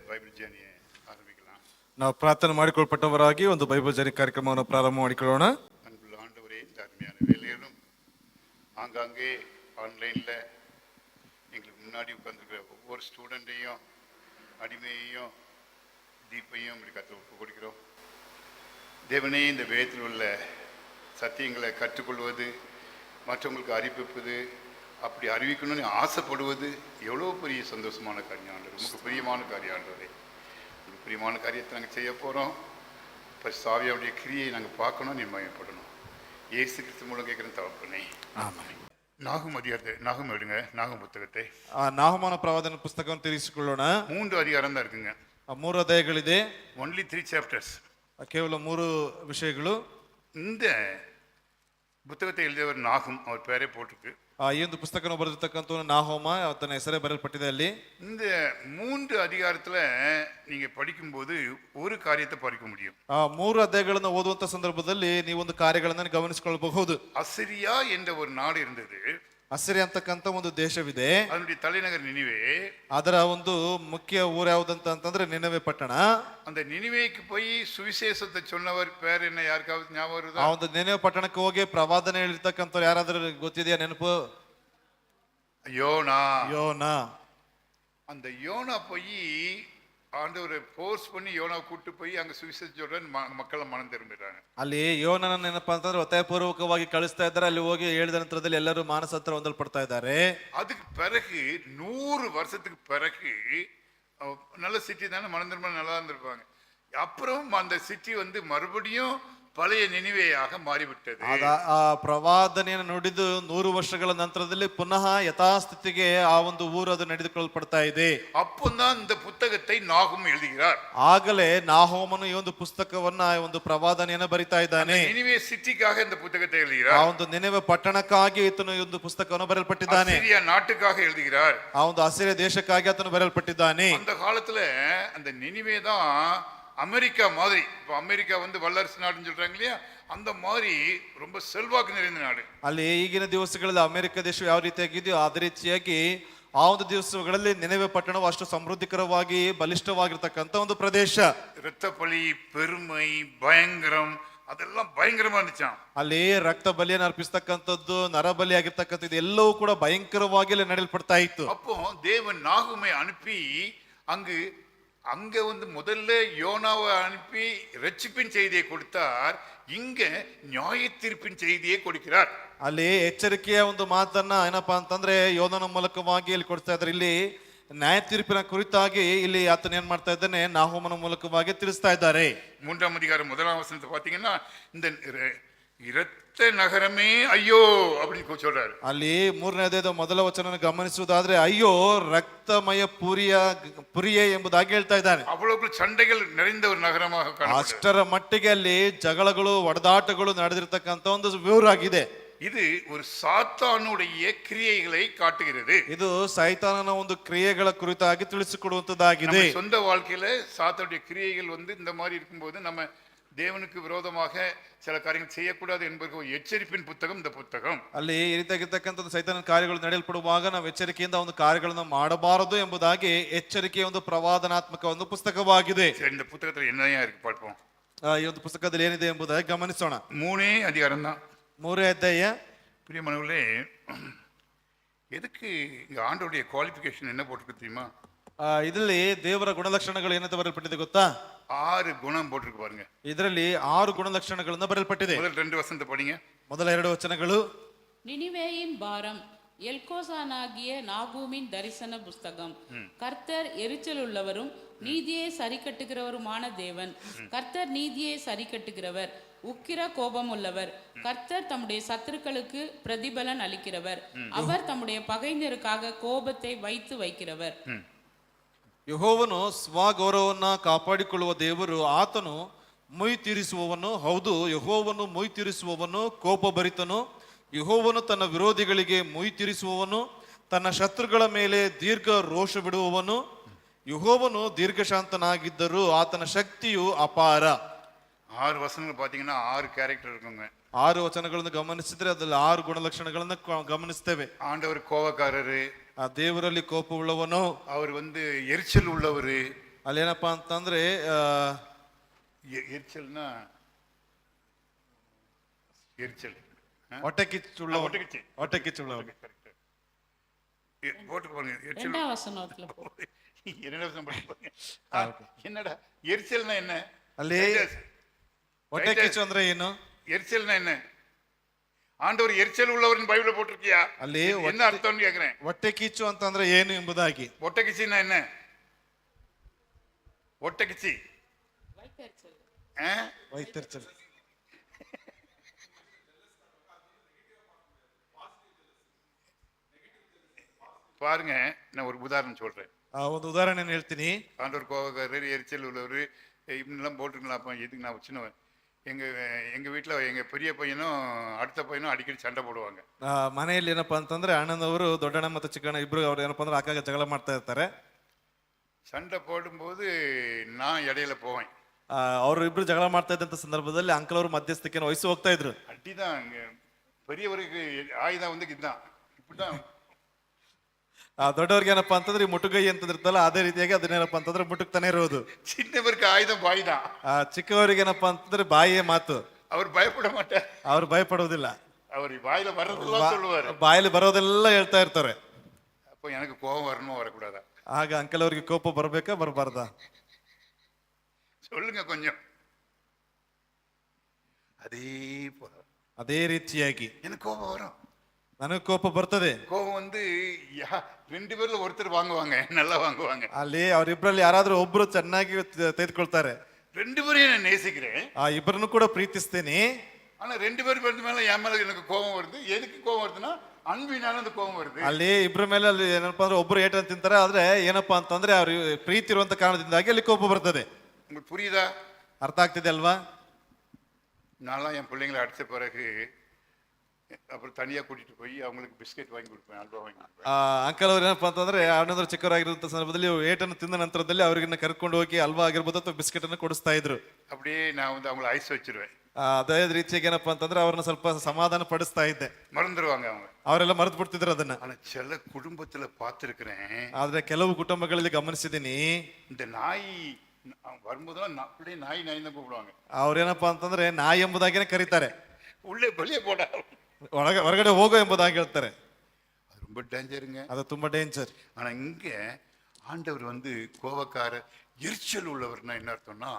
Bible ಜರ್ನಿயை ஆரம்பிக்கலாம். ನಾವು ಪ್ರಾರ್ಥನೆ ಮಾಡಿಕೊಳ್ಳಲ್ಪಟ್ಟವರಾಗಿ ಒಂದು ಬೈಬಲ್ ಜರ್ನಿ ಕಾರ್ಯಕ್ರಮವನ್ನು ಪ್ರಾರಂಭ ಮಾಡಿಕೊಳ್ಳೋಣ. அன்புள்ள ஆண்டவரே, இந்த அருமையான வேலையிலும் ஆங்காங்கே ஆன்லைனில் எங்களுக்கு முன்னாடி உட்காந்துருக்கிற ஒவ்வொரு ஸ்டூடெண்ட்டையும் அடிமையையும் தீப்பையும் இப்படி ஒப்பு கொடுக்கிறோம். தேவனே, இந்த வேதத்தில் உள்ள சத்தியங்களை கற்றுக்கொள்வது, மற்றவங்களுக்கு அறிவிப்பது, அப்படி அறிவிக்கணும்னு ஆசைப்படுவது எவ்வளோ பெரிய சந்தோஷமான காரியம் ஆண்டவர். உங்களுக்கு பிரியமான காரியம் ஆண்டவரே. உங்களுக்கு பிரியமான காரியத்தை நாங்கள் செய்ய போகிறோம். இப்போ சாவியாவுடைய கிரியை நாங்கள் பார்க்கணும், நிர்மயப்படணும். இயேசு கிறிஸ்து மூலம் கேட்குற தவப்பனே. ಆಮೆನ್. நாகும் அதிகாரத்தை நாகும் எடுங்க. நாகும் புத்தகத்தை ನಾಹಮಾನ ಪ್ರವಾದನ ಪುಸ್ತಕವನ್ನು ತಿಳಿಸಿಕೊಳ್ಳೋಣ. 3 அதிகாரம் தான் இருக்குங்க. 3 ಅಧ್ಯಾಯಗಳಿದೆ. Only 3 chapters. ಕೇವಲ 3 ವಿಷಯಗಳು. இந்த புத்தகத்தை எழுதியவர் நாகும், அவர் பேரே போட்டிருக்கு. ಈ ಒಂದು ಪುಸ್ತಕವನ್ನು ಬರೆದಿರ್ತಕ್ಕಂಥ ನಾಹೋಮ, ಆತನ ಹೆಸರೇ ಬರೆಯಲ್ಪಟ್ಟಿದೆ ಅಲ್ಲಿ. இந்த 3 அதிகாரத்துல நீங்க படிக்கும்போது ஒரு காரியத்தை படிக்க முடியும். 3 ಅಧ್ಯಾಯಗಳನ್ನು ಓದುವಂತ ಸಂದರ್ಭದಲ್ಲಿ ನೀವು ಒಂದು ಕಾರ್ಯಗಳನ್ನು ಗಮನಿಸಿಕೊಳ್ಳಬಹುದು. அசிரியா என்ற ஒரு நாடு இருந்தது. ಅಸಿರಿ ಅಂತಕ್ಕಂಥ ಒಂದು ದೇಶವಿದೆ. அதனுடைய தலைநகர் நினிவே. ಅದರ ಒಂದು ಮುಖ್ಯ ಊರು ಯಾವುದಂತಂದ್ರೆ ನಿನವೆ ಪಟ್ಟಣ. அந்த நினிவேக்கு போய் சுவிசேஷத்தை சொன்னவர் பேர் என்ன, யாருக்காவது ஞாபகம் வருதா? ಆ ಒಂದು ನಿನವೆ ಪಟ್ಟಣಕ್ಕೆ ಹೋಗಿ ಪ್ರವಾದನೆ ಹೇಳಿರ್ತಕ್ಕಂಥವ್ರು ಯಾರಾದ್ರೂ ಗೊತ್ತಿದೆಯಾ ನೆನಪು? யோனா. ಯೋನಾ. அந்த யோனா போய் ஆண்டவரை ஃபோர்ஸ் பண்ணி யோனா கூட்டு போய் அங்க சுவிசேஷம் சொல்ற மக்களை மனம் திரும்பிடுறாங்க. ಅಲ್ಲಿ ಯೋನನ ಏನಪ್ಪಾ ಅಂತಂದ್ರೆ ಒತ್ತಾಯಪೂರ್ವಕವಾಗಿ ಕಳಿಸ್ತಾ ಇದ್ದಾರೆ. ಅಲ್ಲಿ ಹೋಗಿ ಹೇಳಿದ ನಂತರದಲ್ಲಿ ಎಲ್ಲರೂ ಮಾನಸಾಂತರ ಹೊಂದಲ್ಪಡ್ತಾ ಇದ್ದಾರೆ. அதுக்கு பிறகு 100 வருஷத்துக்கு பிறகு நல்ல சிட்டி தானே, மனம் திரும்ப நல்லா இருந்திருப்பாங்க. அப்புறம் அந்த சிட்டி வந்து மறுபடியும் பழைய நினைவேயாக மாறிவிட்டது. ಆ ಪ್ರವಾದನೆಯನ್ನು ನುಡಿದು 100 ವರ್ಷಗಳ ನಂತರದಲ್ಲಿ ಪುನಃ ಯಥಾಸ್ಥಿತಿಗೆ ಆ ಒಂದು ಊರು ಅದು ನಡೆದುಕೊಳ್ಳಲ್ಪಡ್ತಾ ಇದೆ. அப்போதான் இந்த புத்தகத்தை நாகும் எழுதுகிறார். ಆಗಲೇ ನಾಹೋಮನು ಈ ಒಂದು ಪುಸ್ತಕವನ್ನ ಒಂದು ಪ್ರವಾದನೆಯನ್ನು ಬರಿತಾ ಇದ್ದಾನೆ. நினிவே சிட்டிக்காக இந்த புத்தகத்தை எழுதுகிறார். ಆ ಒಂದು ನಿನೆವೆ ಪಟ್ಟಣಕ್ಕಾಗಿ ಈತನು ಈ ಒಂದು ಪುಸ್ತಕವನ್ನು ಬರೆಯಲ್ಪಟ್ಟಿದ್ದಾನೆ. அசீரியா நாட்டுக்காக எழுதுகிறார். ಆ ಒಂದು ಅಸಿರಿಯ ದೇಶಕ್ಕಾಗಿ ಆತನು ಬರೆಯಲ್ಪಟ್ಟಿದ್ದಾನೆ. அந்த காலத்துல அந்த நினிவே தான் அமெரிக்கா மாதிரி. இப்போ அமெரிக்கா வந்து வல்லரசு நாடுன்னு சொல்றாங்க இல்லையா, அந்த மாதிரி ரொம்ப செல்வாக்கு நிறைந்த நாடு. ಅಲ್ಲಿ ಈಗಿನ ದಿವಸಗಳಲ್ಲಿ ಅಮೆರಿಕ ದೇಶ ಯಾವ ರೀತಿಯಾಗಿದೆಯೋ ಅದೇ ರೀತಿಯಾಗಿ ಆ ಒಂದು ದಿವಸಗಳಲ್ಲಿ ನಿನೆವೆ ಪಟ್ಟಣವು ಅಷ್ಟು ಸಮೃದ್ಧಿಕರವಾಗಿ ಬಲಿಷ್ಠವಾಗಿರ್ತಕ್ಕಂಥ ಒಂದು ಪ್ರದೇಶ. இரத்தப்பழி, பெருமை, பயங்கரம், அதெல்லாம் பயங்கரமா இருந்துச்சாம். ಅಲ್ಲಿ ರಕ್ತ ಬಲಿಯನ್ನು ಅರ್ಪಿಸ್ತಕ್ಕಂಥದ್ದು, ನರಬಲಿ ಆಗಿರ್ತಕ್ಕಂಥದ್ದು ಎಲ್ಲವೂ ಕೂಡ ಭಯಂಕರವಾಗಿ ಅಲ್ಲಿ ನಡೆಯಲ್ಪಡ್ತಾ ಇತ್ತು. அப்போ தேவன் நாகுமை அனுப்பி அங்க வந்து முதல்ல யோனாவை அனுப்பி ரட்சிப்பின் செய்தியை கொடுத்தார். இங்க நியாய தீர்ப்பின் செய்தியை கொடுக்கிறார். ಅಲ್ಲಿ ಎಚ್ಚರಿಕೆಯ ಒಂದು ಮಾತನ್ನ ಏನಪ್ಪಾ ಅಂತಂದ್ರೆ ಯೋಧನ ಮೂಲಕವಾಗಿ ಇಲ್ಲಿ ಕೊಡ್ತಾ ಇದ್ದಾರೆ. ಇಲ್ಲಿ ನ್ಯಾಯ ತೀರ್ಪಿನ ಕುರಿತಾಗಿ ಇಲ್ಲಿ ಆತನ ಏನ್ ಮಾಡ್ತಾ ಇದ್ದಾನೆ, ನಾಹೋಮನ ಮೂಲಕವಾಗಿ ತಿಳಿಸ್ತಾ ಇದ್ದಾರೆ. 3 அதிகாரம் 1 வசனத்தை பாத்தீங்கன்னா இந்த இரத்த நகரமே ஐயோ அப்படின்னு சொல்றாரு. ಅಲ್ಲಿ 3ನೇ ಅಧ್ಯಾಯದ ಮೊದಲ ವಚನ ಗಮನಿಸುವುದಾದ್ರೆ ಅಯ್ಯೋ ರಕ್ತಮಯ ಪುರಿಯೇ ಎಂಬುದಾಗಿ ಹೇಳ್ತಾ ಇದ್ದಾನೆ. அவ்வளவு சண்டைகள் நிறைந்த ஒரு நகரமாக காணப்படுகிறது. ಅಷ್ಟರ ಮಟ್ಟಿಗೆ ಅಲ್ಲಿ ಜಗಳಗಳು, ಒಡೆದಾಟಗಳು ನಡೆದಿರ್ತಕ್ಕಂಥ ಒಂದು ಊರಾಗಿದೆ. இது ஒரு சாத்தானுடைய கிரியைகளை காட்டுகிறது. ಇದು ಸೈತಾನನ ಒಂದು ಕ್ರಿಯೆಗಳ ಕುರಿತಾಗಿ ತಿಳಿಸಿಕೊಡುವಂತದ್ದಾಗಿದೆ. சொந்த வாழ்க்கையில சாத்தானுடைய கிரியைகள் வந்து இந்த மாதிரி இருக்கும்போது நம்ம தேவனுக்கு விரோதமாக சில காரியங்கள் செய்யக்கூடாது என்பதற்கு ஒரு எச்சரிப்பின் புத்தகம் இந்த புத்தகம். ಅಲ್ಲಿ ಈ ರೀತಿಯಾಗಿರ್ತಕ್ಕಂಥದ್ದು ಸೈತಾನನ ಕಾರ್ಯಗಳು ನಡೆಯಲ್ಪಡುವಾಗ ನಾವು ಎಚ್ಚರಿಕೆಯಿಂದ ಒಂದು ಕಾರ್ಯಗಳನ್ನು ಮಾಡಬಾರದು ಎಂಬುದಾಗಿ ಎಚ್ಚರಿಕೆಯ ಒಂದು ಪ್ರವಾದನಾತ್ಮಕ ಒಂದು ಪುಸ್ತಕವಾಗಿದೆ. இந்த புத்தகத்துல என்னையா இருக்கு பார்ப்போம். ಈ ಒಂದು ಪುಸ್ತಕದಲ್ಲಿ ಏನಿದೆ ಎಂಬುದಾಗಿ ಗಮನಿಸೋಣ. 3 அதிகாரம் தான். 3ನೇ ಅಧ್ಯಾಯ. பிரியமானவர்களே, எதுக்கு இங்க ஆண்டவருடைய குவாலிஃபிகேஷன் என்ன போட்டிருக்கு தெரியுமா? ಇದರಲ್ಲಿ ದೇವರ ಗುಣಲಕ್ಷಣಗಳು ಏನಂತ ಬರೆಯಲ್ಪಟ್ಟಿದೆ ಗೊತ್ತಾ? 6 குணம் போட்டிருக்கு பாருங்க. ಇದರಲ್ಲಿ 6 ಗುಣಲಕ್ಷಣಗಳನ್ನು ಬರೆಯಲ್ಪಟ್ಟಿದೆ. முதல் 2 வசனத்தை படிங்க. ಮೊದಲ 2 ವಚನಗಳು. நினிவேயின் பாரம், எல்கோசானாகிய நாகூமின் தரிசன புஸ்தகம். கர்த்தர் எரிச்சல் உள்ளவரும் நீதியை சரி கட்டுகிறவருமான தேவன். கர்த்தர் நீதியை சரி கட்டுகிறவர், உக்கிர கோபம் உள்ளவர். கர்த்தர் தம்முடைய சத்துருக்களுக்கு பிரதிபலன் அளிக்கிறவர். அவர் தம்முடைய பகைஞருக்காக கோபத்தை வைக்கிறவர். ಯೆಹೋವನು ಸ್ವಗೌರವವನ್ನ ಕಾಪಾಡಿಕೊಳ್ಳುವ ದೇವರು, ಆತನು ಮೊಯ್ ತೀರಿಸುವವನು. ಹೌದು, ಯೆಹೋವನು ಮೊಯ್ ತೀರಿಸುವವನು, ಕೋಪಭರಿತನು. ಯೆಹೋವನು ತನ್ನ ವಿರೋಧಿಗಳಿಗೆ ಮೊಯ್ ತೀರಿಸುವವನು, ತನ್ನ ಶತ್ರುಗಳ ಮೇಲೆ ದೀರ್ಘ ರೋಷ ಬಿಡುವವನು. ಯೆಹೋವನು ದೀರ್ಘಶಾಂತನಾಗಿದ್ದರೂ ಆತನ ಶಕ್ತಿಯು ಅಪಾರ. 6 வசனங்கள் பாத்தீங்கன்னா 6 கேரக்டர் இருக்குங்க. 6 ವಚನಗಳನ್ನು ಗಮನಿಸಿದ್ರೆ ಅದ್ರಲ್ಲಿ 6 ಗುಣಲಕ್ಷಣಗಳನ್ನು ಗಮನಿಸ್ತೇವೆ. ஆண்டவர் கோபக்காரரு, ಆ ದೇವರಲ್ಲಿ ಕೋಪವುಳ್ಳವನು, அவர் வந்து எரிச்சல் உள்ளவரு, ಅಲ್ಲೇನಪ್ಪಾ ಅಂತಂದ್ರೆ எரிச்சல்னா எரிச்சல் ಹೊಟ್ಟೆ ಕಿಚ್ಚುಳ್ಳ ஒட்டக்கிச்சி ಹೊಟ್ಟೆ ಕಿಚ್ಚುಳ್ಳವ கரெக்ட் போட்டு பாருங்க எரிச்சல் ரெண்டாம் வசனத்துல போ. என்னடா வசனம் படிப்பாங்க என்னடா எரிச்சல்னா என்ன ಅಲ್ಲಿ ಹೊಟ್ಟೆ ಕಿಚ್ಚು ಅಂದ್ರೆ ಏನು? எரிச்சல்னா என்ன? ஆண்டவர் எரிச்சல் உள்ளவர்னு பைபிள்ல போட்டிருக்கியா? ಅಲ್ಲಿ என்ன அர்த்தம்னு கேக்குறேன். ಹೊಟ್ಟೆ ಕಿಚ್ಚು ಅಂತಂದ್ರೆ ಏನು ಎಂಬುದಾಗಿ. ஒட்டக்கிச்சின்னா என்ன? ஒட்டக்கிச்சி வயித்தெரிச்சல். ವೈತರಿಚಲ್ பாருங்க, நான் ஒரு உதாரணம் சொல்றேன். ಒಂದು ಉದಾಹರಣೆ ಹೇಳ್ತೀನಿ. ஆண்டவர் கோபக்காரர், எரிச்சல் உள்ளவர், இப்படிலாம் போட்டுருக்கலாம். அப்போ எதுக்கு நான் சின்னவன், எங்க வீட்டுல எங்க பெரிய பையனும் அடுத்த பையனும் அடிக்கடி சண்டை போடுவாங்க. ಮನೆಯಲ್ಲಿ ಏನಪ್ಪಾ ಅಂತಂದ್ರೆ ಅಣ್ಣನವರು ದೊಡ್ಡಣ್ಣ ಮತ್ತು ಚಿಕ್ಕಣ್ಣ ಇಬ್ರು ಅವ್ರು ಏನಪ್ಪಾ ಅಂದ್ರೆ ಅಕ್ಕಾಗ ಜಗಳ ಮಾಡ್ತಾ ಇರ್ತಾರೆ. சண்டை போடும்போது நான் இடையில போவேன். ಅವರು ಇಬ್ರು ಜಗಳ ಮಾಡ್ತಾ ಇದ್ದಂತ ಸಂದರ್ಭದಲ್ಲಿ ಅಂಕಲ್ ಅವರು ಮಧ್ಯಸ್ಥಿಕೆಯನ್ನು ವಹಿಸಿ ಹೋಗ್ತಾ ಇದ್ರು. அடிதான் பெரியவருக்கு ஆயுதம் வந்து இதுதான், இப்படிதான். ದೊಡ್ಡವ್ರಿಗೆ ಏನಪ್ಪಾ ಅಂತಂದ್ರೆ ಈ ಮುಟುಗೈ ಅಂತ ಇರ್ತಲ್ಲ, ಅದೇ ರೀತಿಯಾಗಿ ಅದನ್ನೇನಪ್ಪಾ ಅಂತಂದ್ರೆ ಮುಟುಕ್ತಾನೆ ಇರೋದು. சின்னவருக்கு ஆயுதம் பாய் தான். ಚಿಕ್ಕವರಿಗೆ ಏನಪ್ಪಾ ಅಂತಂದ್ರೆ ಬಾಯಿಯೇ ಮಾತು. அவர் பயப்பட மாட்டார். ಅವ್ರು ಭಯಪಡೋದಿಲ್ಲ. அவர் வாயில வர்றதெல்லாம் சொல்லுவாரு. ಬಾಯಲ್ಲಿ ಬರೋದೆಲ್ಲ ಹೇಳ್ತಾ ಇರ್ತಾರೆ. அப்போ எனக்கு கோபம் வரணுமா வரக்கூடாதா? ಆಗ ಅಂಕಲ್ ಅವ್ರಿಗೆ ಕೋಪ ಬರ್ಬೇಕಾ ಬರಬಾರ್ದಾ? சொல்லுங்க கொஞ்சம். அதே போல ಅದೇ ರೀತಿಯಾಗಿ எனக்கு கோபம் வரும். ನನಗೆ ಕೋಪ ಬರ್ತದೆ. கோபம் வந்து ரெண்டு பேர்ல ஒருத்தர் வாங்குவாங்க, நல்லா வாங்குவாங்க. ಅಲ್ಲಿ ಅವರಿಬ್ಬರಲ್ಲಿ ಯಾರಾದ್ರೂ ಒಬ್ರು ಚೆನ್ನಾಗಿ ತೆಗೆದುಕೊಳ್ತಾರೆ. ரெண்டு பேரையும் நான் நேசிக்கிறேன். ಆ ಇಬ್ಬರನ್ನು ಕೂಡ ಪ್ರೀತಿಸ್ತೇನೆ. ஆனா ரெண்டு பேர் ಬಂದ ಮೇಲೆ என் மேல எனக்கு கோபம் வருது. எதுக்கு கோபம் வருதுன்னா அன்பினால அந்த கோபம் வருது. ಅಲ್ಲಿ ಇಬ್ಬರ ಮೇಲೆ ಅಲ್ಲಿ ಏನಪ್ಪಾ ಅಂದ್ರೆ ಒಬ್ರು ಏಟನ್ನು ತಿಂತಾರೆ, ಆದ್ರೆ ಏನಪ್ಪಾ ಅಂತಂದ್ರೆ ಅವ್ರ ಪ್ರೀತಿ ಇರುವಂತ ಕಾರಣದಿಂದಾಗಿ ಅಲ್ಲಿ ಕೋಪ ಬರ್ತದೆ. உங்களுக்கு புரியுதா? ಅರ್ಥ ಆಗ್ತಿದೆ ಅಲ್ವಾ? நான்லாம் என் பிள்ளைங்களை அடித்த பிறகு அப்புறம் தனியாக கூட்டிட்டு போய் அவங்களுக்கு பிஸ்கெட் வாங்கி கொடுப்பேன், அல்வா வாங்கி கொடுப்பேன். ಅಂಕಲ್ ಅವ್ರು ಏನಪ್ಪಾ ಅಂತಂದ್ರೆ ಅಣ್ಣಂದ್ರು ಚಿಕ್ಕವರಾಗಿರುವಂತ ಸಂದರ್ಭದಲ್ಲಿ ಏಟನ್ನು ತಿಂದ ನಂತರದಲ್ಲಿ ಅವ್ರಿಗೆ ಕರ್ಕೊಂಡು ಹೋಗಿ ಅಲ್ವಾ ಆಗಿರ್ಬೋದು ಅಥವಾ ಬಿಸ್ಕೆಟ್ ಅನ್ನು ಕೊಡಿಸ್ತಾ ಇದ್ರು. அப்படியே நான் வந்து அவங்கள ஐஸ் வச்சிருவேன். ಅದೇ ರೀತಿಯಾಗಿ ಏನಪ್ಪಾ ಅಂತಂದ್ರೆ ಅವ್ರನ್ನ ಸ್ವಲ್ಪ ಸಮಾಧಾನ ಪಡಿಸ್ತಾ ಇದ್ದೆ. மறந்துடுவாங்க அவங்க. ಅವರೆಲ್ಲ ಮರೆತು ಬಿಡ್ತಿದ್ರು ಅದನ್ನ. ஆனா சில குடும்பத்துல பார்த்திருக்கிறேன். ಆದ್ರೆ ಕೆಲವು ಕುಟುಂಬಗಳಲ್ಲಿ ಗಮನಿಸಿದೀನಿ, இந்த நாய் வரும்போதெல்லாம் அப்படியே நாய் நாய் தான் கூப்பிடுவாங்க. ಅವ್ರೇನಪ್ಪಾ ಅಂತಂದ್ರೆ ನಾಯಿ ಎಂಬುದಾಗಿನೇ ಕರೀತಾರೆ. உள்ளே வெளியே போட ಹೊರಗಡೆ ಹೋಗೋ ಎಂಬುದಾಗಿ ಹೇಳ್ತಾರೆ. அது ரொம்ப டேஞ்சருங்க. ಅದು ತುಂಬಾ ಡೇಂಜರ್. ஆனா இங்க ஆண்டவர் வந்து கோபக்கார எரிச்சல் உள்ளவர்னா என்ன அர்த்தம்னா,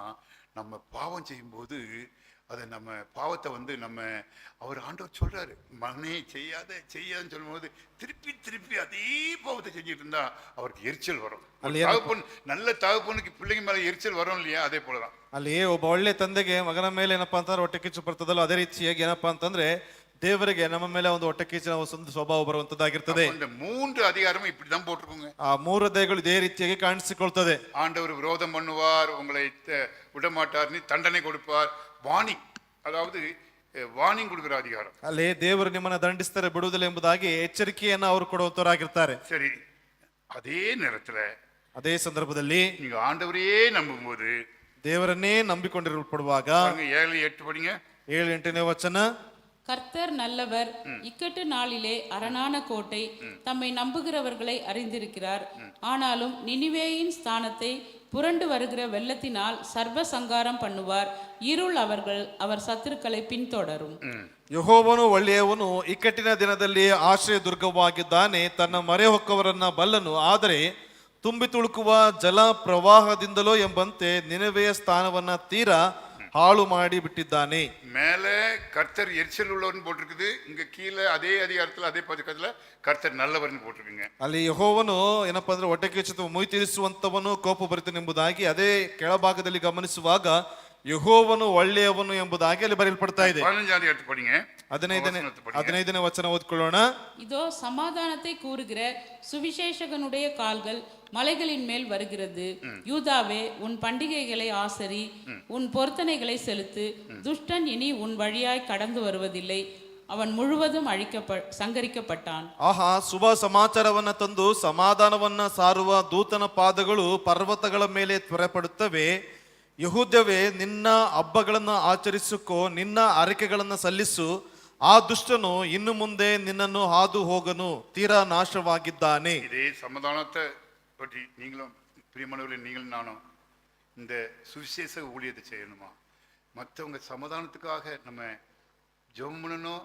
நம்ம பாவம் செய்யும்போது அதை நம்ம பாவத்தை வந்து நம்ம அவர் ஆண்டவர் சொல்றாரு, மகனே செய்யாத செய்யாதுன்னு சொல்லும்போது திருப்பி திருப்பி அதே பாவத்தை செஞ்சுட்டு இருந்தா அவருக்கு எரிச்சல் வரும். தகப்பன், நல்ல தகப்பனுக்கு பிள்ளைங்க மேல எரிச்சல் வரும் இல்லையா, அதே போலதான் ಅಲ್ಲಿ ಒಬ್ಬ ಒಳ್ಳೆ ತಂದೆಗೆ ಮಗನ ಮೇಲೆ ಏನಪ್ಪಾ ಅಂತಂದ್ರೆ ಹೊಟ್ಟೆ ಕಿಚ್ಚು ಬರ್ತದಲ್ಲ, ಅದೇ ರೀತಿಯಾಗಿ ಏನಪ್ಪಾ ಅಂತಂದ್ರೆ ದೇವರಿಗೆ ನಮ್ಮ ಮೇಲೆ ಒಂದು ಹೊಟ್ಟೆ ಕಿಚ್ಚಿನ ಒಂದು ಸ್ವಭಾವ ಬರುವಂತದ್ದಾಗಿರ್ತದೆ. இந்த மூன்று அதிகாரமும் இப்படிதான் போட்டிருக்குங்க. ಆ ಮೂರು ಅಧ್ಯಾಯಗಳು ಇದೇ ರೀತಿಯಾಗಿ ಕಾಣಿಸಿಕೊಳ್ತದೆ. ஆண்டவர் விரோதம் பண்ணுவார், உங்களை விடமாட்டார், நீ தண்டனை கொடுப்பார். வார்னிங், அதாவது ವಾರ್ನಿಂಗ್ கொடுக்குற அதிகாரம். ಅಲ್ಲಿ ದೇವರು ನಿಮ್ಮನ್ನ ದಂಡಿಸ್ತಾರೆ, ಬಿಡುವುದಿಲ್ಲ ಎಂಬುದಾಗಿ ಎಚ್ಚರಿಕೆಯನ್ನ ಅವರು ಕೊಡುವಂತವರಾಗಿರ್ತಾರೆ. சரி, அதே நேரத்துல ಅದೇ ಸಂದರ್ಭದಲ್ಲಿ நீங்க ஆண்டவரையே நம்பும்போது, ದೇವರನ್ನೇ ನಂಬಿಕೊಂಡಿರಲ್ಪಡುವಾಗ 7:8 படிங்க. 7-8ನೇ ವಚನ. கர்த்தர் நல்லவர், இக்கட்டு நாளிலே அரணான கோட்டை, தம்மை நம்புகிறவர்களை அறிந்திருக்கிறார். ஆனாலும் நினிவேயின் ஸ்தானத்தை புரண்டு வருகிற வெள்ளத்தினால் சர்வ சங்காரம் பண்ணுவார். இருள் அவர் சத்துருக்களை பின்தொடரும். ಯೆಹೋವನು ಒಳ್ಳೆಯವನು, ಇಕ್ಕಟ್ಟಿನ ದಿನದಲ್ಲಿ ಆಶ್ರಯ ದುರ್ಗವಾಗಿದ್ದಾನೆ. ತನ್ನ ಮೊರೆ ಹೊಕ್ಕವರನ್ನ ಬಲ್ಲನು, ಆದರೆ ತುಂಬಿ ತುಳುಕುವ ಜಲ ಪ್ರವಾಹದಿಂದಲೋ ಎಂಬಂತೆ ನಿನವೆಯ ಸ್ಥಾನವನ್ನ ತೀರಾ ಹಾಳು ಮಾಡಿ ಬಿಟ್ಟಿದ್ದಾನೆ. மேல கர்த்தர் எரிச்சல் உள்ளவர்னு போட்டிருக்குது, இங்க கீழே அதே அதிகாரத்துல அதே பதக்கத்துல கர்த்தர் நல்லவர்னு போட்டிருக்குங்க. ಅಲ್ಲಿ ಯೆಹೋವನು ಏನಪ್ಪಾ ಅಂದ್ರೆ ಹೊಟ್ಟೆ ಕಿಚ್ಚು ಮುಯಿ ತೀರಿಸುವಂತವನು, ಕೋಪ ಭರಿತನೆಂಬುದಾಗಿ ಅದೇ ಕೆಳಭಾಗದಲ್ಲಿ ಗಮನಿಸುವಾಗ ಯೆಹೋವನು ಒಳ್ಳೆಯವನು ಎಂಬುದಾಗಿ ಅಲ್ಲಿ ಬರೆಯಲ್ಪಡ್ತಾ ಇದೆ. 15ನೇ அதிகாரத்தை படிங்க. 15ನೇ ವಚನ ಓದ್ಕೊಳ್ಳೋಣ. இதோ சமாதானத்தை கூறுகிற சுவிசேஷகனுடைய கால்கள் மலைகளின் மேல் வருகிறது. யூதாவே, உன் பண்டிகைகளை ஆசரி, உன் பொருத்தனைகளை செலுத்து. துஷ்டன் இனி உன் வழியாய் கடந்து வருவதில்லை, ಅವನ್ ಮುಳುವதும் ಸಂಗರಿக்கப்பட்டான். ಆಹಾ, ಶುಭ ಸಮಾಚಾರವನ್ನ ತಂದು ಸಮಾಧಾನವನ್ನ ಸಾರುವ ದೂತನ ಪಾದಗಳು ಪರ್ವತಗಳ ಮೇಲೆ ತ್ವರೆಪಡುತ್ತವೆ. ಯೆಹೂದ್ಯವೇ, ನಿನ್ನ ಹಬ್ಬಗಳನ್ನು ಆಚರಿಸಿಕೋ, ನಿನ್ನ ಅರಿಕೆಗಳನ್ನು ಸಲ್ಲಿಸು. ಆ ದುಷ್ಟನು ಇನ್ನು ಮುಂದೆ ನಿನ್ನನ್ನು ಹಾದು ಹೋಗನು, ತೀರಾ ನಾಶವಾಗಿದ್ದಾನೆ. இதே சமாதானத்தை பற்றி நீங்களும் பிரியமானவர்களே, நீங்களும் நானும் இந்த சுவிசேஷ ஊழியத்தை செய்யணுமா, மற்றவங்க சமாதானத்துக்காக நம்ம ஜெபம் பண்ணணும்,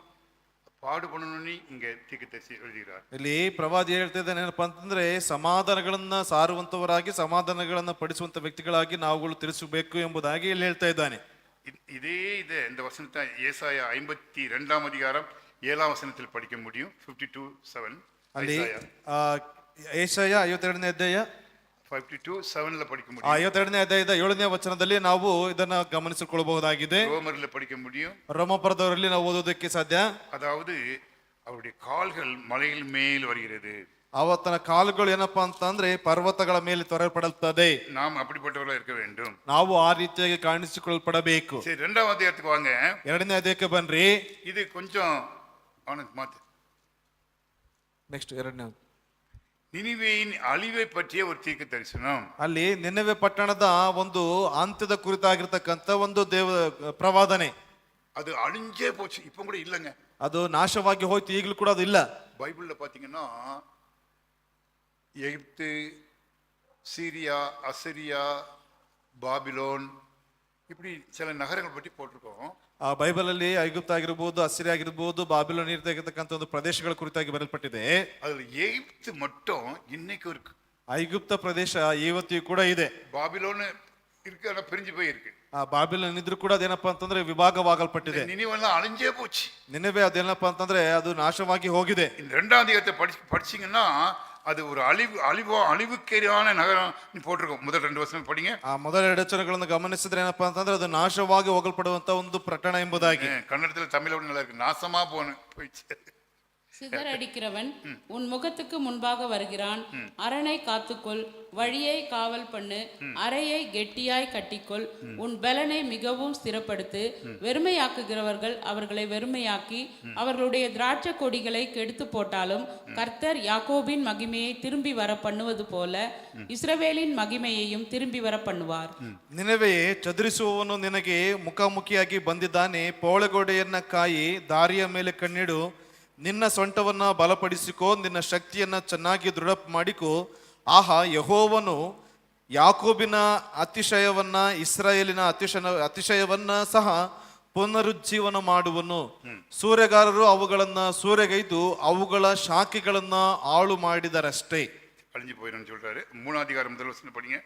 ಪಾಡುಪಡೋನು ಹಿಂಗೆ ತೀರ್ಕದರ್ಶಿ ಹೇಳಿದ್ದಾರೆ. ಇಲ್ಲಿ ಪ್ರವಾದಿ ಹೇಳ್ತಾ ಇದ್ದಾನೆ ಏನಪ್ಪ ಅಂತಂದ್ರೆ ಸಮಾಧಾನಗಳನ್ನ ಸಾರುವಂತವರಾಗಿ ಸಮಾಧಾನಗಳನ್ನ ಪಡಿಸುವಂತ ವ್ಯಕ್ತಿಗಳಾಗಿ ನಾವುಗಳು ತಿಳಿಸಬೇಕು ಎಂಬುದಾಗಿ ಇಲ್ಲಿ ಹೇಳ್ತಾ ಇದ್ದಾನೆ. இதே இந்த வசனத்தை ஏசாயா 52 அதிகாரம் 7 வசனத்தில் படிக்க முடியும். 52:7 ಅಲ್ಲಿ ಏಷಯ 52ನೇ ಅಧ್ಯಾಯ 52:7 படிக்க முடியும். 52ನೇ ಅಧ್ಯಾಯದ 7ನೇ ವಚನದಲ್ಲಿ ನಾವು ಇದನ್ನ ಗಮನಿಸಿಕೊಳ್ಳಬಹುದಾಗಿದೆ. ரோமர்ல படிக்க முடியும். ರೋಮಪುರದವರಲ್ಲಿ ನಾವು ಓದೋದಕ್ಕೆ ಸಾಧ್ಯ. அதாவது அவருடைய கால்கள் மலைகள் மேல் வருகிறது. ಅವತನ ಕಾಲುಗಳು ಏನಪ್ಪಾ ಅಂತಂದ್ರೆ ಪರ್ವತಗಳ ಮೇಲೆ ತೊರೆಯಲ್ಪಡುತ್ತದೆ. நாம் அப்படிப்பட்டவர்களா இருக்க வேண்டும். ನಾವು ಆ ರೀತಿಯಾಗಿ ಕಾಣಿಸಿಕೊಳ್ಳಲ್ಪಡಬೇಕು. சரி, இரண்டாவது அத்தியாயத்துக்கு வாங்க. 2ನೇ ಅಧ್ಯಾಯಕ್ಕೆ ಬನ್ರಿ. இது கொஞ்சம் ஆனந்த் மாத்து. ನೆಕ್ಸ್ಟ್ 2ನೇ நினிவேயின் அழிவை பற்றிய ஒரு தீர்க்க தரிசனம். ಅಲ್ಲಿ ನಿನೆವೆ ಪಟ್ಟಣದ ಒಂದು ಅಂತ್ಯದ ಕುರಿತಾಗಿರ್ತಕ್ಕಂಥ ಒಂದು ಪ್ರವಾದನೆ. அது அழிஞ்சே போச்சு, இப்ப கூட இல்லைங்க. ಅದು ನಾಶವಾಗಿ ಹೋಯ್ತು, ಈಗಲೂ ಕೂಡ ಅದು ಇಲ್ಲ. பைபிள்ல பாத்தீங்கன்னா எகிப்து, சீரியா, அசிரியா, பாபிலோன் இப்படி சில நகரங்கள் பற்றி போட்டிருக்கோம். ಆ ಬೈಬಲ್ ಅಲ್ಲಿ ಐಗುಪ್ತ ಆಗಿರ್ಬೋದು, ಅಸಿರಿ ಆಗಿರ್ಬೋದು, ಬಾಬಿಲೋನ್ ಇರ್ತಕ್ಕಂಥ ಒಂದು ಪ್ರದೇಶಗಳ ಕುರಿತಾಗಿ ಬರೆಯಲ್ಪಟ್ಟಿದೆ. அதுல எகிப்து மட்டும் இன்னைக்கு இருக்கு. ಐಗುಪ್ತ ಪ್ರದೇಶ ಇವತ್ತಿಗೂ ಕೂಡ ಇದೆ. பாபிலோன் இருக்கு, ஆனா பிரிஞ்சு போயிருக்கு. ಆ ಬಾಬಿಲೋನ್ ಇದ್ರೂ ಕೂಡ ಅದೇನಪ್ಪಾ ಅಂತಂದ್ರೆ ವಿಭಾಗವಾಗಲ್ಪಟ್ಟಿದೆ. நினிவேலாம் அழிஞ்சே போச்சு. ನಿನೆವೆ ಅದೇನಪ್ಪಾ ಅಂತಂದ್ರೆ ಅದು ನಾಶವಾಗಿ ಹೋಗಿದೆ. இந்த இரண்டாம் அதிகாரத்தை படிச்சீங்கன்னா அது ஒரு அழிவுக்கேறியான நகரம் போட்டிருக்கோம். முதல் 2 வசனம் படிங்க. ಆ ಮೊದಲ 2 ವಚನಗಳನ್ನು ಗಮನಿಸಿದ್ರೆ ಏನಪ್ಪಾ ಅಂತಂದ್ರೆ ಅದು ನಾಶವಾಗಿ ಹೋಗಲ್ಪಡುವಂತ ಒಂದು ಪಟ್ಟಣ ಎಂಬುದಾಗಿ. ಕನ್ನಡದಲ್ಲಿ ತಮಿಳು நல்லா இருக்கு, நாசமா போயிடுச்சு. சிதறடிக்கிறவன் உன் முகத்துக்கு முன்பாக வருகிறான். அரணை காத்துக்கொள், வழியை காவல் பண்ணு, அறையை கெட்டியாய் கட்டிக்கொள், உன் பலனை மிகவும் ஸ்திரப்படுத்து. வெறுமையாக்குகிறவர்கள் அவர்களை வெறுமையாக்கி அவர்களுடைய திராட்சை கொடிகளை கெடுத்து போட்டாலும் கர்த்தர் யாக்கோபின் மகிமையை திரும்பி வர பண்ணுவது போல இஸ்ரவேலின் மகிமையையும் திரும்பி வர பண்ணுவார். ನಿನೆವೆಯೇ ಚದುರಿಸುವವನು ನಿನಗೆ ಮುಖಾಮುಖಿಯಾಗಿ ಬಂದಿದ್ದಾನೆ. ಪೌಳಗೋಡೆಯನ್ನ ಕಾಯಿ, ದಾರಿಯ ಮೇಲೆ ಕಣ್ಣಿಡು, ನಿನ್ನ ಸೊಂಟವನ್ನ ಬಲಪಡಿಸಿಕೋ, ನಿನ್ನ ಶಕ್ತಿಯನ್ನ ಚೆನ್ನಾಗಿ ದೃಢ ಮಾಡಿಕೋ. ಆಹಾ, ಯೆಹೋವನು ಯಾಕೋಬಿನ ಅತಿಶಯವನ್ನ, ಇಸ್ರಾಯೇಲಿನ ಅತಿಶಯವನ್ನ ಸಹ ಪುನರುಜ್ಜೀವನ ಮಾಡುವನು. ಸೂರೆಗಾರರು ಅವುಗಳನ್ನ ಸೂರೆಗೈದು ಅವುಗಳ ಶಾಖೆಗಳನ್ನ ಹಾಳು ಮಾಡಿದರಷ್ಟೇ. அழிஞ்சு போயிடும் சொல்றாரு. 3ஆம் அதிகாரம் முதல் வசனம் படிங்க.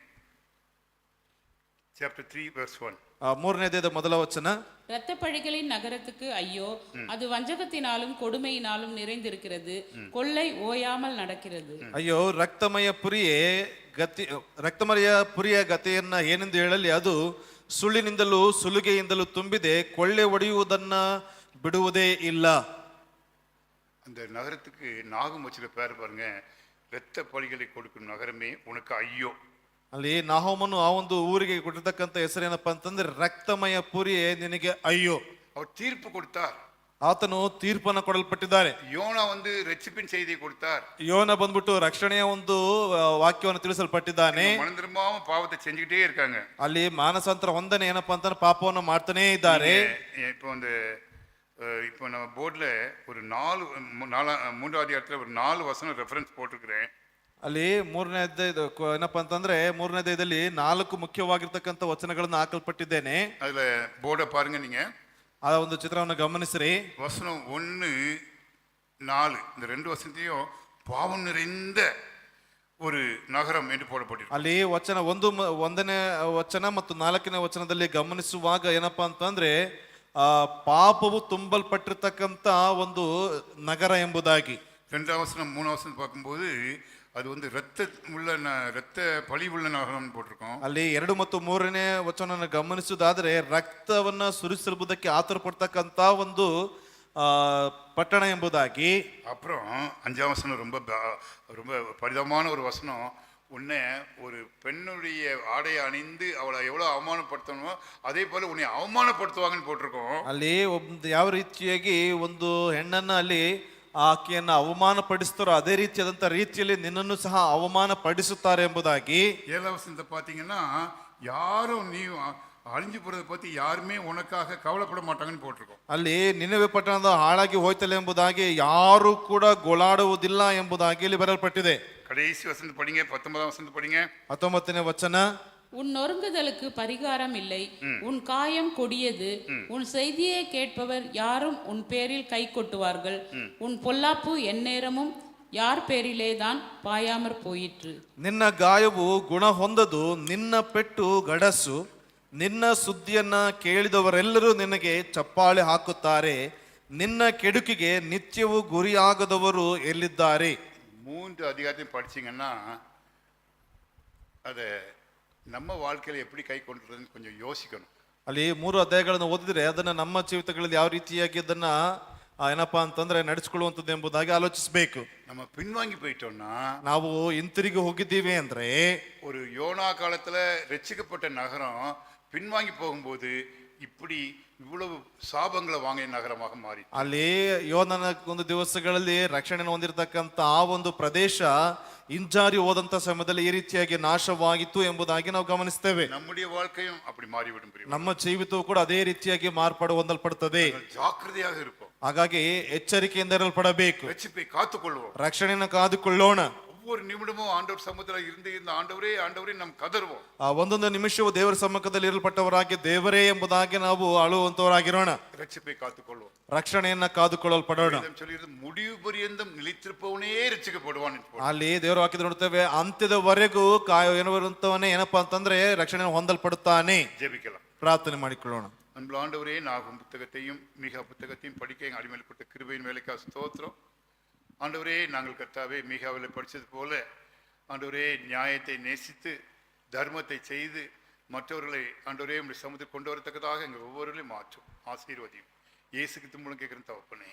Chapter 3 verse 1. 3ನೇ ಅಧ್ಯಾಯದ ಮೊದಲ ವಚನ. இரத்த பழிகளின் நகரத்துக்கு ஐயோ, அது வஞ்சகத்தினாலும் கொடுமையினாலும் நிறைந்திருக்கிறது, கொள்ளை ஓயாமல் நடக்கிறது. ಅಯ್ಯೋ, ರಕ್ತಮಯ ಪುರಿಯ ಗತಿಯನ್ನ ಏನೆಂದು ಹೇಳಲಿ, ಅದು ಸುಳ್ಳಿನಿಂದಲೂ ಸುಲಿಗೆಯಿಂದಲೂ ತುಂಬಿದೆ, ಕೊಳ್ಳೆ ಹೊಡೆಯುವುದನ್ನ ಬಿಡುವುದೇ ಇಲ್ಲ. அந்த நகரத்துக்கு நாகம் வச்சிருக்க பேர் பாருங்க, இரத்த பழிகளை கொடுக்கும் நகரமே உனக்கு ஐயோ. ಅಲ್ಲಿ ನಾಹೋಮನು ಆ ಒಂದು ಊರಿಗೆ ಕೊಟ್ಟಿರ್ತಕ್ಕಂಥ ಹೆಸರೇನಪ್ಪಾ ಅಂತಂದ್ರೆ ರಕ್ತಮಯ ಪುರಿಯೇ ನಿನಗೆ ಅಯ್ಯೋ. அவர் தீர்ப்பு கொடுத்தார். ಆತನು ತೀರ್ಪನ್ನು ಕೊಡಲ್ಪಟ್ಟಿದ್ದಾರೆ. யோனா ரட்சிப்பின் செய்தியை கொடுத்தார். ಯೋನ ಬಂದ್ಬಿಟ್ಟು ರಕ್ಷಣೆಯ ಒಂದು ವಾಕ್ಯವನ್ನು ತಿಳಿಸಲ್ಪಟ್ಟಿದ್ದಾನೆ. மனம் திரும்பாம பாவத்தை செஞ்சுக்கிட்டே இருக்காங்க. ಅಲ್ಲಿ ಮಾನಸಾಂತರ ಹೊಂದನೆ ಏನಪ್ಪಾ ಅಂತಂದ್ರೆ ಪಾಪವನ್ನು ಮಾಡ್ತಾನೆ ಇದ್ದಾರೆ. இப்போ நம்ம போர்டுல ஒரு 3ஆம் அதிகாரத்துல ஒரு 4 வசனம் ரெஃபரன்ஸ் போட்டிருக்கிறேன். ಅಲ್ಲಿ 3ನೇ ಅಧ್ಯಾಯದ ಏನಪ್ಪಾ ಅಂತಂದ್ರೆ 3ನೇ ಅಧ್ಯಾಯದಲ್ಲಿ 4 ಮುಖ್ಯವಾಗಿರ್ತಕ್ಕಂಥ ವಚನಗಳನ್ನು ಹಾಕಲ್ಪಟ್ಟಿದ್ದೇನೆ. அதுல போர்டை பாருங்க, நீங்க ಆ ಒಂದು ಚಿತ್ರವನ್ನು ಗಮನಿಸ್ರಿ. வசனம் 1-4 இந்த 2 வசனத்தையும் பாவம் நிறைந்த ஒரு நகரம் என்று போடப்பட்டிருக்கு. ಅಲ್ಲಿ ವಚನ 1ನೇ ವಚನ ಮತ್ತು 4ನೇ ವಚನದಲ್ಲಿ ಗಮನಿಸುವಾಗ ಏನಪ್ಪಾ ಅಂತಂದ್ರೆ ಪಾಪವು ತುಂಬಲ್ಪಟ್ಟಿರ್ತಕ್ಕಂಥ ಒಂದು ನಗರ ಎಂಬುದಾಗಿ. 2ஆம் வசனம் 3ஆம் வசனம் பார்க்கும்போது அது ரத்த பழி உள்ள நகரம் போட்டிருக்கோம். ಅಲ್ಲಿ 2 ಮತ್ತು 3ನೇ ವಚನವನ್ನು ಗಮನಿಸುವುದಾದ್ರೆ ರಕ್ತವನ್ನ ಸುರಿಸಲ್ಪುದಕ್ಕೆ ಆತುರ ಪಡ್ತಕ್ಕಂತ ಒಂದು ಪಟ್ಟಣ ಎಂಬುದಾಗಿ. அப்புறம் 5ஆம் வசனம் ரொம்ப பரிதமான ஒரு வசனம். உன்னை ஒரு பெண்ணுடைய ஆடையை அணிந்து அவளை எவ்வளவு அவமானப்படுத்தணுமோ அதே போல உன்னை அவமானப்படுத்துவாங்கன்னு போட்டிருக்கோம். ಅಲ್ಲಿ ಯಾವ ರೀತಿಯಾಗಿ ಒಂದು ಹೆಣ್ಣನ್ನ ಅಲ್ಲಿ ಆಕೆಯನ್ನ ಅವಮಾನ ಪಡಿಸ್ತಾರೋ ಅದೇ ರೀತಿಯಾದಂತ ರೀತಿಯಲ್ಲಿ ನಿನ್ನನ್ನು ಸಹ ಅವಮಾನ ಪಡಿಸುತ್ತಾರೆ ಎಂಬುದಾಗಿ. 7ஆம் வசனத்தை பாத்தீங்கன்னா யாரும் நீ அழிஞ்சு போறதை பத்தி யாருமே உனக்காக கவலைப்பட மாட்டாங்கன்னு போட்டிருக்கோம். ಅಲ್ಲಿ ನಿನೆವೆ ಪಟ್ಟಣದ ಹಾಳಾಗಿ ಹೋಯ್ತಲ್ಲ ಎಂಬುದಾಗಿ ಯಾರು ಕೂಡ ಗೋಳಾಡುವುದಿಲ್ಲ ಎಂಬುದಾಗಿ ಇಲ್ಲಿ ಬರೆಯಲ್ಪಟ್ಟಿದೆ. கடைசி வசனத்தை படிங்க, 19ஆம் வசனத்தை படிங்க. 19ನೇ ವಚನ. உன் நொறுங்குதலுக்கு பரிகாரம் இல்லை, உன் காயம் கொடியது, உன் செய்தியை கேட்பவர் யாரும் உன் பேரில் கை கொட்டுவார்கள், உன் பொல்லாப்பு எந்நேரமும் ಯಾರ ಪೇರಿಲೇ ದಾನ್ ಪಾಯಾಮರ್ ಪೋಯಿಟ್ರು. ನಿನ್ನ ಗಾಯವು ಗುಣ ಹೊಂದದು, ನಿನ್ನ ಪೆಟ್ಟು ಗಡಸು, ನಿನ್ನ ಸುದ್ದಿಯನ್ನ ಕೇಳಿದವರೆಲ್ಲರೂ ನಿನಗೆ ಚಪ್ಪಾಳೆ ಹಾಕುತ್ತಾರೆ, ನಿನ್ನ ಕೆಡುಕಿಗೆ ನಿತ್ಯವೂ ಗುರಿಯಾಗದವರು ಎಲ್ಲಿದ್ದಾರೆ? 3 அதிகாரத்தையும் படிச்சீங்கன்னா அதை நம்ம வாழ்க்கையில எப்படி ಕೈ ಕೊಂಡ್ರದನ್ನು கொஞ்சம் யோசிக்கணும். ಅಲ್ಲಿ 3 ಅಧ್ಯಾಯಗಳನ್ನು ಓದಿದ್ರೆ ಅದನ್ನ ನಮ್ಮ ಜೀವಿತಗಳಲ್ಲಿ ಯಾವ ರೀತಿಯಾಗಿ ಅದನ್ನ ಏನಪ್ಪಾ ಅಂತಂದ್ರೆ ನಡೆಸಿಕೊಳ್ಳುವಂಥದ್ದು ಎಂಬುದಾಗಿ ಆಲೋಚಿಸಬೇಕು. நம்ம பின்வாங்கி போயிட்டோம்னா, ನಾವು ಹಿಂತಿರುಗಿ ಹೋಗಿದ್ದೀವಿ ಅಂದ್ರೆ, ஒரு யோனா காலத்துல ரட்சிக்கப்பட்ட நகரம் பின்வாங்கி போகும்போது இப்படி இவ்வளவு சாபங்களை வாங்கிய ನಗರமாக ಮಾರಿ. ಅಲ್ಲಿ ಯೋನನ ಒಂದು ದಿವಸಗಳಲ್ಲಿ ರಕ್ಷಣೆ ಹೊಂದಿರತಕ್ಕಂತ ಆ ಒಂದು ಪ್ರದೇಶ ಹಿಂಜಾರಿ ಹೋದಂತ ಸಮಯದಲ್ಲಿ ಈ ರೀತಿಯಾಗಿ ನಾಶವಾಗಿತ್ತು ಎಂಬುದಾಗಿ ನಾವು ಗಮನಿಸ್ತೇವೆ. நம்முடைய வாழ்க்கையும் அப்படி மாறிவிடும். ನಮ್ಮ ಜೀವಿತವೂ ಕೂಡ ಅದೇ ರೀತಿಯಾಗಿ ಮಾರ್ಪಾಡು ಹೊಂದಲ್ಪಡುತ್ತದೆ. ಜಾಗೃತಿಯಾಗಿ ಇರಬೇಕು. ಹಾಗಾಗಿ ಎಚ್ಚರಿಕೆಯಿಂದ ಇರಲ್ಪಡಬೇಕು. ರಕ್ಷಿಪೈ ಕಾತುಕೊಳ್ಳುವ, ರಕ್ಷಣೆಯನ್ನು ಕಾದುಕೊಳ್ಳೋಣ. ஒவ்வொரு நிமிடமும் ஆண்டவர் சமூகத்தில் இருந்து ஆண்டவரೇ ಆಂಡವರೇ ನಮ್ ಕದರ್வோம். ಒಂದೊಂದು ನಿಮಿಷವೂ ದೇವರ ಸಮ್ಮುಖದಲ್ಲಿ ಇರಲ್ಪಟ್ಟವರಾಗಿ ದೇವರೇ ಎಂಬುದಾಗಿ ನಾವು ಅಳುವಂತವರಾಗಿರೋಣ. ರಕ್ಷಿಪೈ ಕಾತುಕೊಳ್ಳುವ, ರಕ್ಷಣೆಯನ್ನ ಕಾದುಕೊಳ್ಳಲ್ಪಡೋಣ. ಮುಡಿಯು ಪರ್ಯಂತಂ ನಿಲಿತಿರುಪವನೇ ರಕ್ಷಿಸಲ್ಪಡುವಾನೆ. ಅಲ್ಲಿ ದೇವರು ಹಾಕಿದ್ರೆ ನೋಡ್ತೇವೆ, ಅಂತ್ಯದವರೆಗೂ ಕಾಯುವವನೇ ಏನಪ್ಪಾ ಅಂತಂದ್ರೆ ರಕ್ಷಣೆ ಹೊಂದಲ್ಪಡುತ್ತಾನೆ. ಜೆಬಿಕಲ ಪ್ರಾರ್ಥನೆ ಮಾಡಿಕೊಳ್ಳೋಣ. அன்பு ஆண்டவரே, நாகும் புத்தகத்தையும் மீகா புத்தகத்தையும் படிக்க எங்கள் அடிமையில் கொடுத்த கிருபையின் வேலைக்கா ஸ்தோத்திரம். ஆண்டவரே, நாங்கள் கர்த்தாவே மீகாவில் படித்தது போல ஆண்டவரே நியாயத்தை நேசித்து தர்மத்தை செய்து மற்றவர்களை ஆண்டவரே உங்களுடைய சமுதிரம் கொண்டு வரத்தக்கதாக எங்கள் ஒவ்வொருவரையும் மாற்றும், ஆசீர்வதியும். இயேசுக்கு மூலம் கேட்குற தகப்பனே.